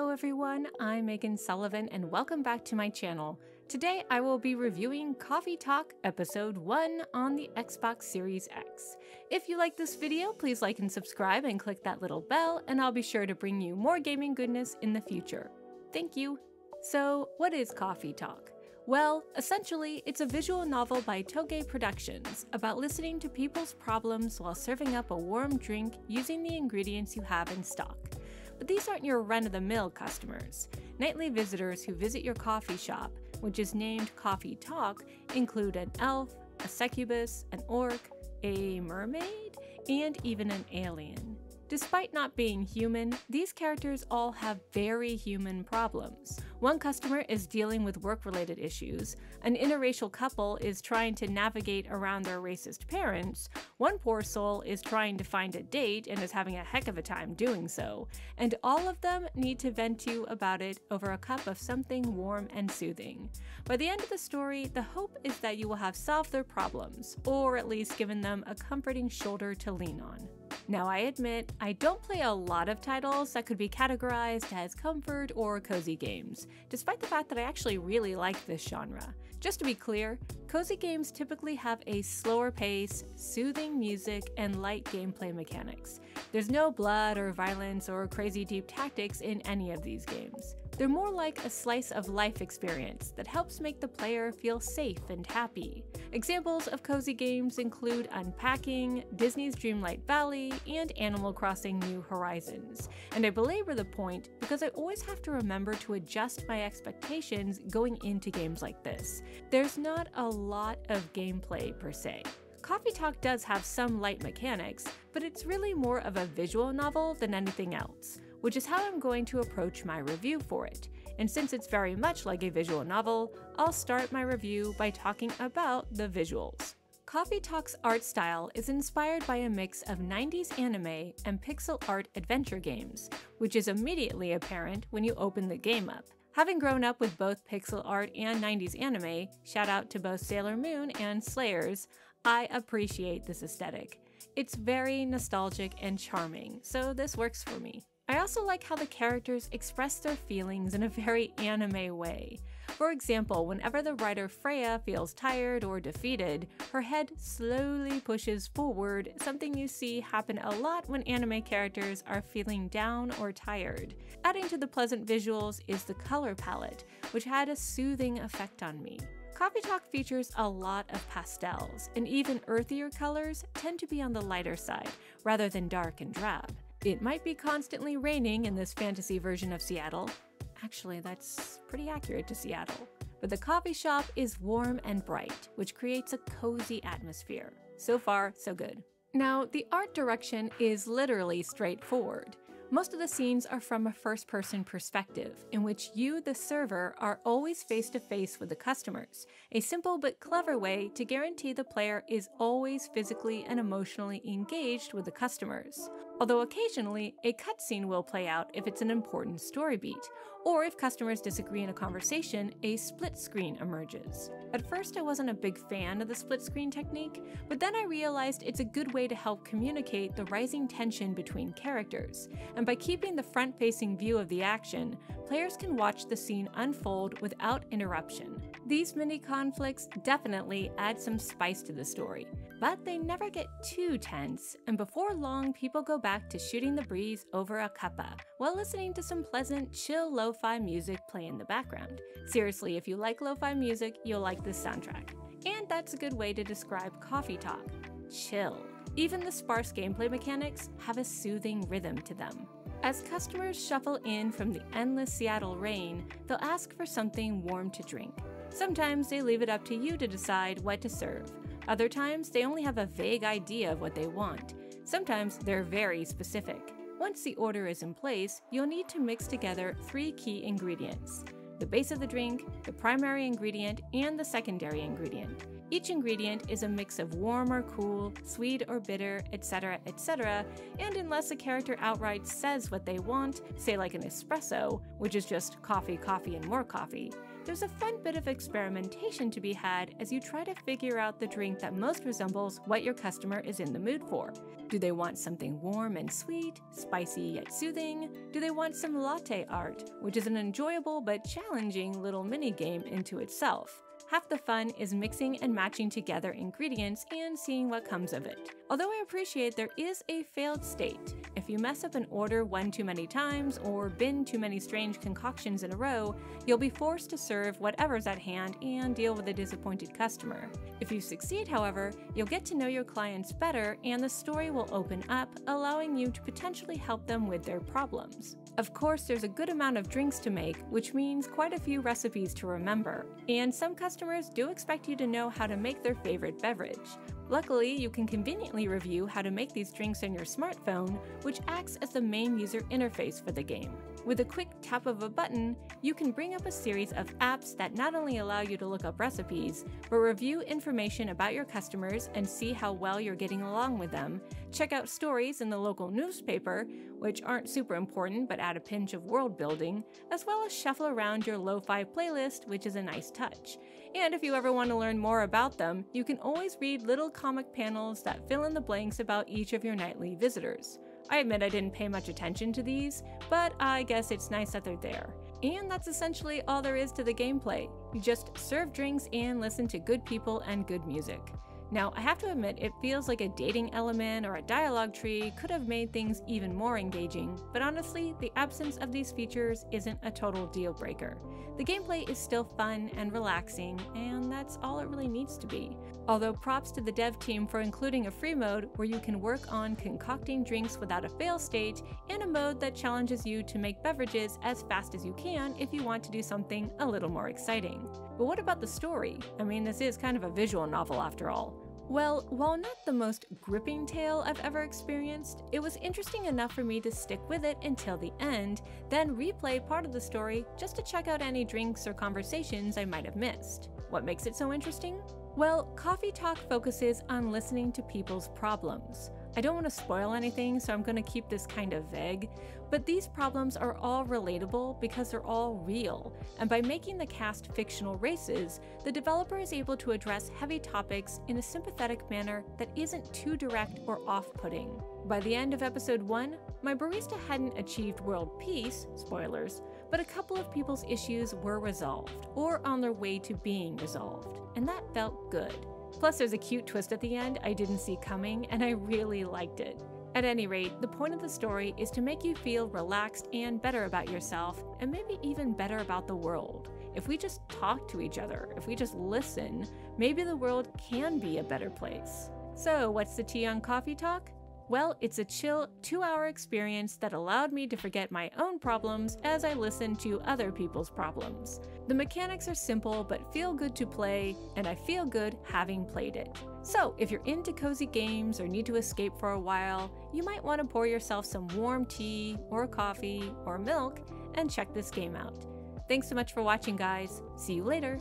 Hello everyone, I'm Megan Sullivan and welcome back to my channel. Today I will be reviewing Coffee Talk Episode 1 on the Xbox Series X. If you like this video, please like and subscribe and click that little bell, and I'll be sure to bring you more gaming goodness in the future. Thank you! So, what is Coffee Talk? Well, essentially, it's a visual novel by Toge Productions about listening to people's problems while serving up a warm drink using the ingredients you have in stock. But these aren't your run-of-the-mill customers. Nightly visitors who visit your coffee shop, which is named Coffee Talk, include an elf, a succubus, an orc, a mermaid, and even an alien. Despite not being human, these characters all have very human problems. One customer is dealing with work-related issues, an interracial couple is trying to navigate around their racist parents, one poor soul is trying to find a date and is having a heck of a time doing so, and all of them need to vent to you about it over a cup of something warm and soothing. By the end of the story, the hope is that you will have solved their problems, or at least given them a comforting shoulder to lean on. Now I admit, I don't play a lot of titles that could be categorized as comfort or cozy games, despite the fact that I actually really like this genre. Just to be clear, cozy games typically have a slower pace, soothing music, and light gameplay mechanics. There's no blood or violence or crazy deep tactics in any of these games. They're more like a slice of life experience that helps make the player feel safe and happy. Examples of cozy games include Unpacking, Disney's Dreamlight Valley, and Animal Crossing New Horizons. And I belabor the point because I always have to remember to adjust my expectations going into games like this. There's not a lot of gameplay per se. Coffee Talk does have some light mechanics, but it's really more of a visual novel than anything else, which is how I'm going to approach my review for it. And since it's very much like a visual novel, I'll start my review by talking about the visuals. Coffee Talk's art style is inspired by a mix of 90s anime and pixel art adventure games, which is immediately apparent when you open the game up. Having grown up with both pixel art and 90s anime, shout out to both Sailor Moon and Slayers, I appreciate this aesthetic. It's very nostalgic and charming, so this works for me. I also like how the characters express their feelings in a very anime way. For example, whenever the writer Freya feels tired or defeated, her head slowly pushes forward, something you see happen a lot when anime characters are feeling down or tired. Adding to the pleasant visuals is the color palette, which had a soothing effect on me. Coffee Talk features a lot of pastels, and even earthier colors tend to be on the lighter side, rather than dark and drab. It might be constantly raining in this fantasy version of Seattle. Actually, that's pretty accurate to Seattle. But the coffee shop is warm and bright, which creates a cozy atmosphere. So far, so good. Now, the art direction is literally straightforward. Most of the scenes are from a first-person perspective, in which you, the server, are always face-to-face with the customers, a simple but clever way to guarantee the player is always physically and emotionally engaged with the customers. Although occasionally, a cutscene will play out if it's an important story beat, or if customers disagree in a conversation, a split screen emerges. At first, I wasn't a big fan of the split screen technique, but then I realized it's a good way to help communicate the rising tension between characters. And by keeping the front-facing view of the action, players can watch the scene unfold without interruption. These mini-conflicts definitely add some spice to the story, but they never get too tense, and before long people go back to shooting the breeze over a cuppa, while listening to some pleasant, chill lo-fi music play in the background. Seriously, if you like lo-fi music, you'll like this soundtrack. And that's a good way to describe Coffee Talk. Chill. Even the sparse gameplay mechanics have a soothing rhythm to them. As customers shuffle in from the endless Seattle rain, they'll ask for something warm to drink. Sometimes they leave it up to you to decide what to serve. Other times, they only have a vague idea of what they want. Sometimes they're very specific. Once the order is in place, you'll need to mix together 3 key ingredients: the base of the drink, the primary ingredient, and the secondary ingredient. Each ingredient is a mix of warm or cool, sweet or bitter, etc., etc., and unless a character outright says what they want, say like an espresso, which is just coffee, coffee, and more coffee, there's a fun bit of experimentation to be had as you try to figure out the drink that most resembles what your customer is in the mood for. Do they want something warm and sweet, spicy yet soothing? Do they want some latte art, which is an enjoyable but challenging little mini-game into itself? Half the fun is mixing and matching together ingredients and seeing what comes of it. Although I appreciate there is a failed state. If you mess up an order one too many times or bin too many strange concoctions in a row, you'll be forced to serve whatever's at hand and deal with a disappointed customer. If you succeed, however, you'll get to know your clients better and the story will open up, allowing you to potentially help them with their problems. Of course, there's a good amount of drinks to make, which means quite a few recipes to remember, and some customers do expect you to know how to make their favorite beverage. Luckily, you can conveniently review how to make these drinks on your smartphone, which acts as the main user interface for the game. With a quick tap of a button, you can bring up a series of apps that not only allow you to look up recipes, but review information about your customers and see how well you're getting along with them, check out stories in the local newspaper, which aren't super important but add a pinch of world building, as well as shuffle around your lo-fi playlist, which is a nice touch. And if you ever want to learn more about them, you can always read little comic panels that fill in the blanks about each of your nightly visitors. I admit I didn't pay much attention to these, but I guess it's nice that they're there. And that's essentially all there is to the gameplay. You just serve drinks and listen to good people and good music. Now, I have to admit, it feels like a dating element or a dialogue tree could have made things even more engaging, but honestly, the absence of these features isn't a total deal breaker. The gameplay is still fun and relaxing, and that's all it really needs to be. Although props to the dev team for including a free mode where you can work on concocting drinks without a fail state, and a mode that challenges you to make beverages as fast as you can if you want to do something a little more exciting. But what about the story? I mean, this is kind of a visual novel after all. Well, while not the most gripping tale I've ever experienced, it was interesting enough for me to stick with it until the end, then replay part of the story just to check out any drinks or conversations I might have missed. What makes it so interesting? Well, Coffee Talk focuses on listening to people's problems. I don't want to spoil anything, so I'm going to keep this kind of vague, but these problems are all relatable because they're all real, and by making the cast fictional races, the developer is able to address heavy topics in a sympathetic manner that isn't too direct or off-putting. By the end of episode 1, my barista hadn't achieved world peace, spoilers, but a couple of people's issues were resolved, or on their way to being resolved, and that felt good. Plus, there's a cute twist at the end I didn't see coming, and I really liked it. At any rate, the point of the story is to make you feel relaxed and better about yourself, and maybe even better about the world. If we just talk to each other, if we just listen, maybe the world can be a better place. So, what's the tea on Coffee Talk? Well, it's a chill 2-hour experience that allowed me to forget my own problems as I listened to other people's problems. The mechanics are simple but feel good to play, and I feel good having played it. So, if you're into cozy games or need to escape for a while, you might want to pour yourself some warm tea or coffee or milk and check this game out. Thanks so much for watching, guys. See you later!